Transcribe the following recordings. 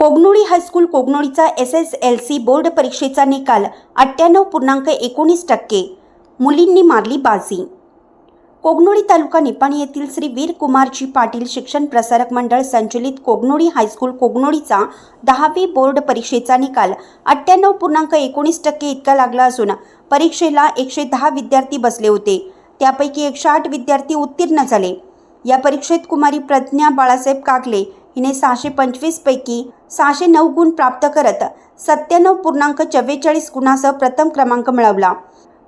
Kognoli high school कोगनोळीचा SSLC board परीक्षेचा निकाल 98.19%. मुलींनी मारली बाजी. कोगनोळी तालुका निपाणी येथील श्री वीर कुमारजी पाटील शिक्षण प्रसारक मंडळ संचलित कोगनोळी हायस्कूल कोगनोळीचा 10वी बोर्ड परीक्षेचा निकाल 98.19% इतका लागला असून परीक्षेला 110 विद्यार्थी बसले होते. त्यापैकी 108 विद्यार्थी उत्तीर्ण झाले. या परीक्षेत कुमारी प्रज्ञा बाळासाहेब कागले हिने 625 पैकी 609 गुण प्राप्त करत 97.44 गुणासह प्रथम क्रमांक मिळवला.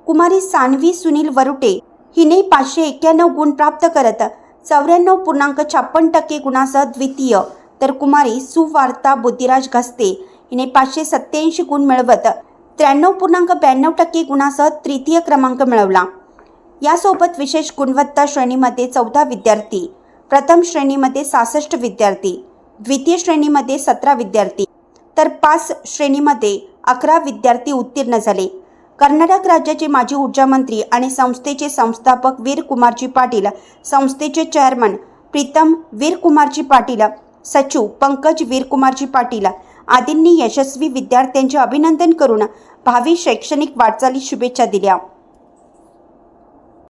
कुमारी सान्वी सुनील वरुटे हिने 591 गुण प्राप्त करत 94.56% गुणासह द्वितीय, तर कुमारी सुवार्ता बुद्धिराज घस्ते हिने 587 गुण मिळवत 93.92% गुणासह तृतीय क्रमांक मिळवला. यासोबत विशेष गुणवत्ता श्रेणीमध्ये 14 विद्यार्थी, प्रथम श्रेणीमध्ये 66 विद्यार्थी, द्वितीय श्रेणीमध्ये 17 विद्यार्थी, तर 5 श्रेणीमध्ये 11 विद्यार्थी उत्तीर्ण झाले. कर्नाटक राज्याचे माजी ऊर्जा मंत्री आणि संस्थेचे संस्थापक वीर कुमारजी पाटील, संस्थेचे चेअरमन प्रीतम वीर कुमारजी पाटील, सचिव पंकज वीर कुमारजी पाटील आदींनी यशस्वी विद्यार्थ्यांचे अभिनंदन करून भावी शैक्षणिक वाटचालीस शुभेच्छा दिल्या.